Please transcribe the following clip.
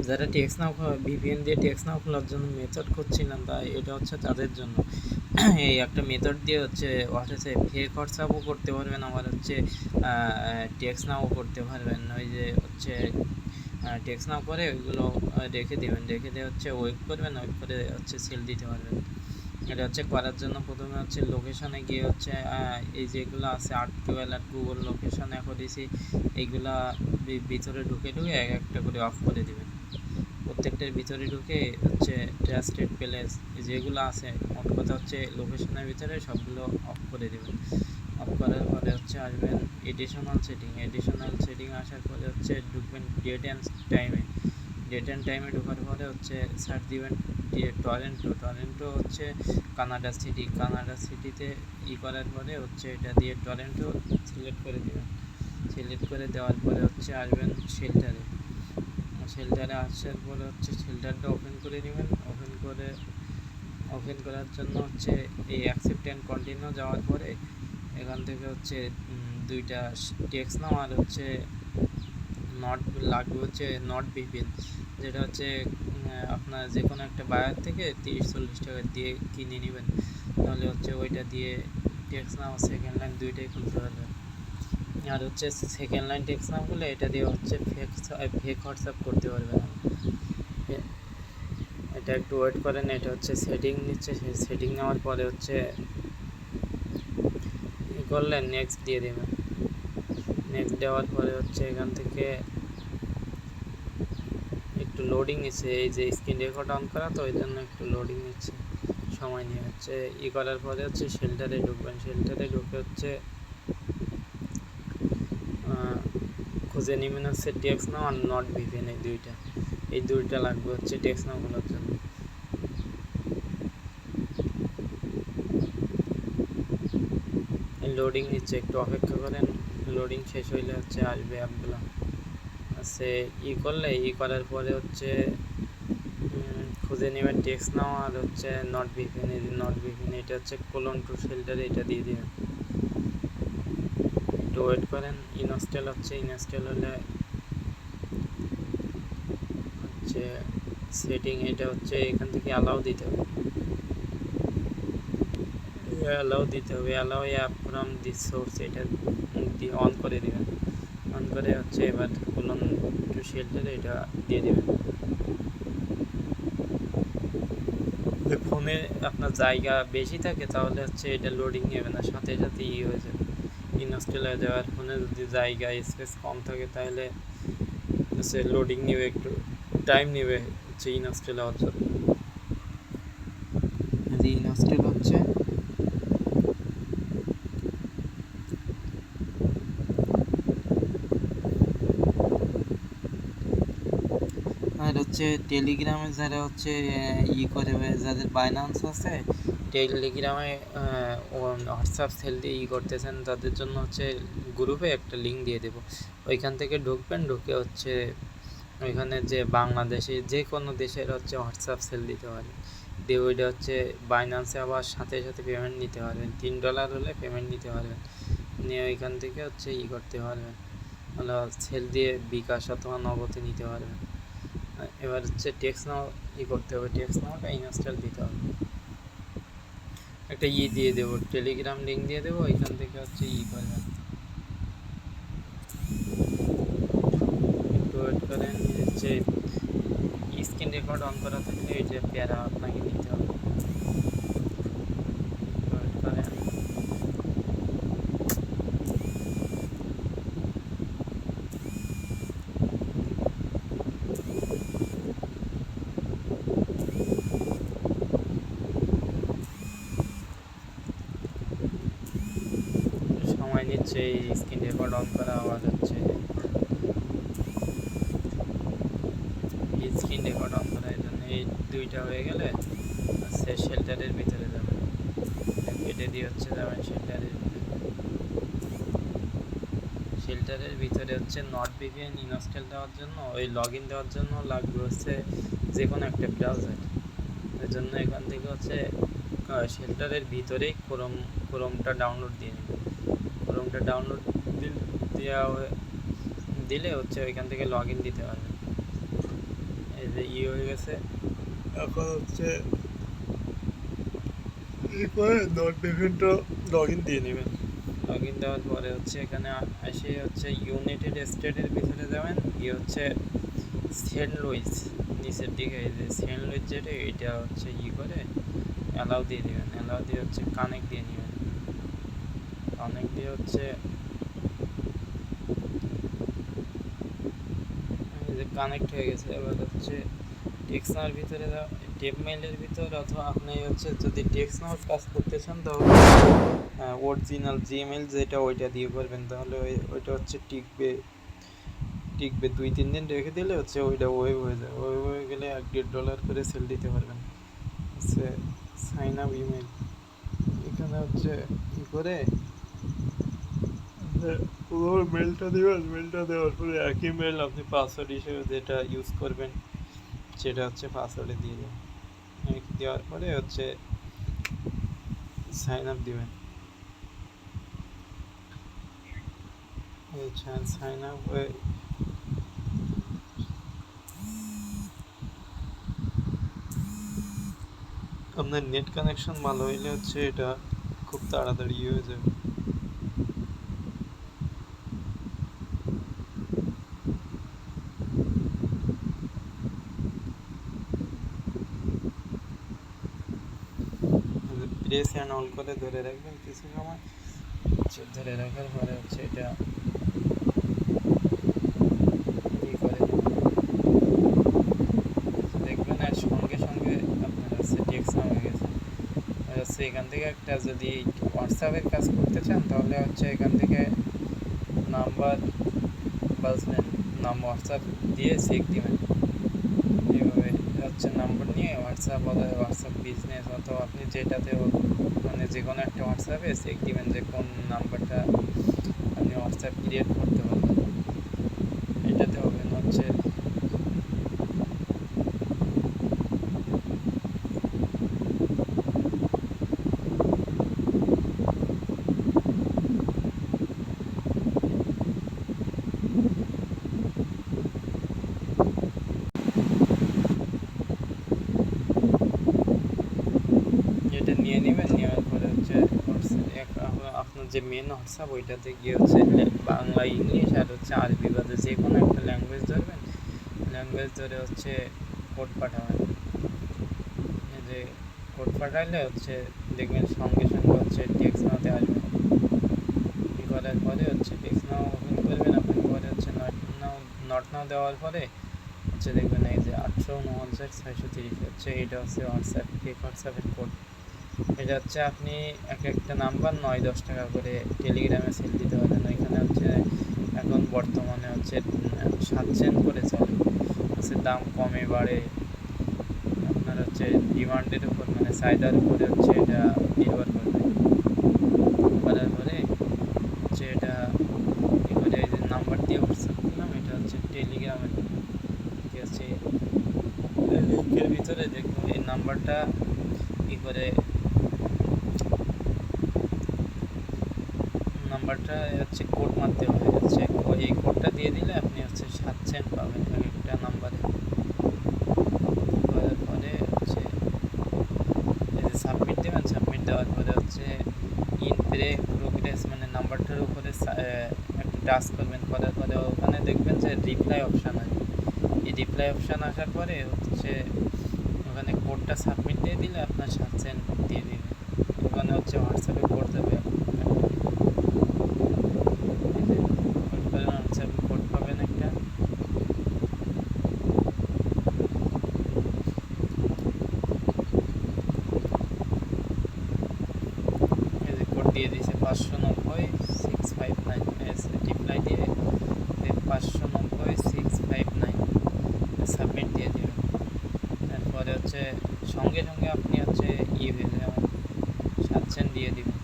যারা টেক্স নাও ভিপিএন দিয়ে টেক্স নাও খোলার জন্য মেথড খুঁজছিলেন, তাই এটা হচ্ছে তাদের জন্য। এই একটা মেথড দিয়ে হচ্ছে হচ্ছে ফেক হোয়াটসঅ্যাপও করতে পারবেন, আবার হচ্ছে টেক্স নাও করতে পারবেন। ওই যে হচ্ছে টেক্স নাও করে ওইগুলো রেখে দেবেন, রেখে দিয়ে হচ্ছে ওয়েব করবেন, ওয়েব করে হচ্ছে সেল দিতে পারবেন। এটা হচ্ছে করার জন্য প্রথমে হচ্ছে লোকেশনে গিয়ে হচ্ছে এই যেগুলো আছে আর্টকিউএল আর গুগল লোকেশন অ্যাকুরেসি, এইগুলা ভিতরে ঢুকে ঢুকে এক একটা করে অফ করে দেবেন। প্রত্যেকটার ভিতরে ঢুকে হচ্ছে ট্রাস্টেড প্লেস যেগুলো আছে, মোট কথা হচ্ছে লোকেশনের ভিতরে সবগুলো অফ করে দেবেন। অফ করার পরে হচ্ছে আসবেন এডিশনাল সেটিং আসার পরে হচ্ছে ঢুকবেন ডেট অ্যান্ড টাইমে। ডেট অ্যান্ড টাইমে ঢোকার পরে হচ্ছে সার্চ দিবেন টরেন্টো হচ্ছে কানাডা সিটিতে করার পরে হচ্ছে এটা দিয়ে টরেন্টো সিলেক্ট করে দেবেন। সিলেক্ট করে দেওয়ার পরে হচ্ছে আসবেন শেল্টারে আসার পরে হচ্ছে শেল্টারটা ওপেন করে নেবেন। ওপেন করার জন্য হচ্ছে এই অ্যাকসেপ্ট অ্যান্ড কন্টিনিউ যাওয়ার পরে এখান থেকে হচ্ছে দুইটা টেক্সট নাও আর হচ্ছে নট লাগবে হচ্ছে নট ভিপিএন, যেটা হচ্ছে আপনার যে কোনো একটা বায়ার থেকে 30-40 টাকা দিয়ে কিনে নেবেন, তাহলে হচ্ছে ওইটা দিয়ে টেক্সট নাও সেকেন্ড লাইন দুইটাই খুলতে পারবেন। আর হচ্ছে সেকেন্ড লাইন টেক্সট নাও খুলে এটা দিয়ে হচ্ছে ফেক হোয়াটসঅ্যাপ করতে পারবেন। এটা একটু ওয়েট করেন, এটা হচ্ছে সেটিং নিচ্ছে, সেটিং নেওয়ার পরে হচ্ছে করলেন নেক্সট দিয়ে দেবেন। নেক্সট দেওয়ার পরে হচ্ছে এখান থেকে একটু লোডিং নিচ্ছে, এই যে স্ক্রিন রেকর্ড অন করা তো ওই জন্য একটু লোডিং নিচ্ছে, সময় নিয়ে হচ্ছে করার পরে হচ্ছে শেল্টারে ঢুকবেন। শেল্টারে ঢুকে হচ্ছে খুঁজে নেবেন হচ্ছে টেক্স নাও আর নট ভিপিএন, এই দুইটা লাগবে হচ্ছে টেক্স নাও খোলার জন্য। লোডিং নিচ্ছে, একটু অপেক্ষা করেন, লোডিং শেষ হইলে হচ্ছে আসবে অ্যাপগুলো। আছে করলে করার পরে হচ্ছে খুঁজে নেবেন টেক্সট নাও আর হচ্ছে নট ভিপিএন, এটা হচ্ছে কোলন টু শেল্টারে এটা দিয়ে দেবেন। একটু ওয়েট করেন, ইনস্টল হলে হচ্ছে সেটিং, এটা হচ্ছে এখান থেকে অ্যালাউ দিতে হবে, allow app from this source, এটা দিয়ে অন করে দেবেন। অন করে হচ্ছে এবার কোলন টু শেল্টারে এটা দিয়ে দেবেন। ফোনে আপনার জায়গা বেশি থাকে তাহলে হচ্ছে এটা লোডিং নেবে না, সাথে সাথে হয়ে যাবে, ইনস্টল হয়ে যাবে। আর ফোনে যদি জায়গা স্পেস কম থাকে তাহলে হচ্ছে লোডিং নেবে, একটু টাইম নেবে হচ্ছে ইনস্টল হওয়ার জন্য। ইনস্টল হচ্ছে আর হচ্ছে টেলিগ্রামে যারা হচ্ছে করে, যাদের বাইন্যান্স আছে, টেলিগ্রামে হোয়াটসঅ্যাপ সেল দিয়ে করতেছেন, তাদের জন্য হচ্ছে গ্রুপে একটা লিঙ্ক দিয়ে দেবো, ওইখান থেকে ঢুকবেন। ঢুকে হচ্ছে ওইখানে যে বাংলাদেশে যে কোনো দেশের হচ্ছে হোয়াটসঅ্যাপ সেল দিতে পারেন, দিয়ে ওইটা হচ্ছে বাইন্যান্সে আবার সাথে সাথে পেমেন্ট নিতে পারবেন। $3 হলে পেমেন্ট নিতে পারবেন, নিয়ে ওইখান থেকে হচ্ছে করতে পারবেন, মানে সেল দিয়ে বিকাশ অথবা নগদে নিতে পারবেন। এবার হচ্ছে টেক্সট নাও করতে হবে, টেক্সট নাওটা ইনস্টল দিতে হবে। একটা দিয়ে দেবো, টেলিগ্রাম লিঙ্ক দিয়ে দেবো, ওইখান থেকে হচ্ছে করবেন। একটু ওয়েট করেন, হচ্ছে স্ক্রিন রেকর্ড অন করা থাকলে এই যে প্যারা আপনাকে নিতে হবে। ওয়েট করেন, সময় নিচ্ছে এই স্ক্রিন রেকর্ড অন করা, আবার হচ্ছে স্ক্রিন রেকর্ড অন করা, এই জন্য এই দুইটা হয়ে গেলে হচ্ছে শেল্টারের ভিতরে যাবেন, কেটে দিয়ে হচ্ছে যাবেন শেল্টারের ভিতরে হচ্ছে নট ভিপিএন ইনস্টল দেওয়ার জন্য, ওই লগ ইন দেওয়ার জন্য লাগবে হচ্ছে যে কোনো একটা ব্রাউজার। এর জন্য এখান থেকে হচ্ছে শেল্টারের ভিতরেই ক্রোমটা ডাউনলোড দিয়ে নেবেন। ক্রোমটা ডাউনলোড দিলে হচ্ছে ওইখান থেকে লগ ইন দিতে পারবেন। এই যে হয়ে গেছে। এখন হচ্ছে এরপরে নট ডিফেন্টটা লগ ইন দিয়ে নেবেন। লগ ইন দেওয়ার পরে হচ্ছে এখানে এসে হচ্ছে ইউনাইটেড স্টেটের ভিতরে যাবেন, গিয়ে হচ্ছে সেন্ট লুইস নিচের দিকে এই যে সেন্ট লুইস যেটা এটা হচ্ছে করে অ্যালাউ দিয়ে দেবেন। অ্যালাউ দিয়ে হচ্ছে কানেক্ট দিয়ে নেবেন। কানেক্ট দিয়ে হচ্ছে এই যে কানেক্ট হয়ে গেছে। এবার হচ্ছে টেক্সনার ভিতরে টেপ মেইলের ভিতর, অথবা আপনি হচ্ছে যদি টেক্সনার কাজ করতে চান তাহলে অরিজিনাল জিমেইল যেটা ওইটা দিয়ে করবেন, তাহলে ওইটা হচ্ছে টিকবে 2-3 দিন রেখে দিলে হচ্ছে ওইটা ওয়েব হয়ে যায়। ওয়েব হয়ে গেলে $1-1.5 করে সেল দিতে পারবেন। হচ্ছে সাইন আপ ইমেল, এখানে হচ্ছে কি করে ওর মেলটা দেবেন। মেলটা দেওয়ার পরে একই মেল আপনি পাসওয়ার্ড হিসেবে যেটা ইউজ করবেন সেটা হচ্ছে পাসওয়ার্ডে দিয়ে দেবেন। দেওয়ার পরে হচ্ছে সাইন আপ দিবেন। সাইন আপ হয়ে আপনার নেট কানেকশন ভালো হইলে হচ্ছে এটা খুব তাড়াতাড়ি হয়ে যাবে। প্রেস অ্যান্ড অল করে ধরে রাখবেন কিছু সময়। ধরে রাখার পরে হচ্ছে এটা করে দেখবেন, আর সঙ্গে সঙ্গে আপনার হচ্ছে টেক্সট হয়ে গেছে। হচ্ছে এখান থেকে একটা যদি হোয়াটসঅ্যাপের কাজ করতে চান তাহলে হচ্ছে এখান থেকে নাম্বার বাজলেন, হোয়াটসঅ্যাপ দিয়ে চেক দিবেন। এইভাবে হচ্ছে নাম্বার নিয়ে হোয়াটসঅ্যাপ বিজনেস অথবা আপনি যেটাতে মানে যে কোনো একটা হোয়াটসঅ্যাপে চেক দিবেন যে কোন নাম্বারটা আপনি হোয়াটসঅ্যাপ ক্রিয়েট করতে পারবেন। এটাতে হবে না হচ্ছে এটা নিয়ে নেবেন। নেওয়ার পরে হচ্ছে আপনার যে মেন হোয়াটসঅ্যাপ ওইটাতে গিয়ে হচ্ছে বাংলা, ইংলিশ আর হচ্ছে আরবি বাদে যে কোনো একটা ল্যাঙ্গুয়েজ ধরবেন। ল্যাঙ্গুয়েজ ধরে হচ্ছে কোড পাঠাবেন। এই যে কোড পাঠাইলে হচ্ছে দেখবেন সঙ্গে সঙ্গে হচ্ছে টেক্সট নাওতে আসবে। করার পরে হচ্ছে টেক্সট নাও ওপেন করবেন। ওপেন করে হচ্ছে নট নাও দেওয়ার পরে হচ্ছে দেখবেন এই যে 849-630 হচ্ছে এটা হচ্ছে হোয়াটসঅ্যাপের কোড। এটা হচ্ছে আপনি এক একটা নাম্বার 9-10 টাকা করে টেলিগ্রামে সেল দিতে পারেন। ওইখানে হচ্ছে এখন বর্তমানে হচ্ছে 7 সেন্ট করে চলে। হচ্ছে দাম কমে বাড়ে আপনার হচ্ছে ডিমান্ডের উপর, মানে চাহিদার উপরে হচ্ছে এটা নির্ভর করবে। করার পরে হচ্ছে এটা এবারে এই যে নাম্বার দিয়ে হোয়াটসঅ্যাপ করলাম, এটা হচ্ছে টেলিগ্রামের ঠিক আছে। লিঙ্কের ভিতরে দেখুন এই নাম্বারটা কি করে নাম্বারটা হচ্ছে কোড মারতে হবে। হচ্ছে এই কোডটা দিয়ে দিলে আপনি হচ্ছে 7 সেন্ট পাবেন এক একটা নাম্বারে। করার পরে হচ্ছে এই যে সাবমিট দেবেন। সাবমিট দেওয়ার পরে হচ্ছে প্রোগ্রেস মানে নাম্বারটার উপরে একটা টাচ করবেন। করার পরে ওখানে দেখবেন যে রিপ্লাই অপশান আসবে। এই রিপ্লাই অপশান আসার পরে হচ্ছে ওখানে কোডটা সাবমিট দিয়ে দিলে আপনার 7 সেন্ট দিয়ে দিবে। ওখানে হচ্ছে হোয়াটসঅ্যাপে কোড দেবে। কোড পাবেন একটা। এই যে কোড দিয়ে দিয়েছে 590-659 রিপ্লাই দিয়ে 590-659 সাবমিট দিয়ে দেবেন। তারপরে হচ্ছে সঙ্গে সঙ্গে আপনি হচ্ছে হয়ে যাবেন 7 সেন্ট দিয়ে দিবেন।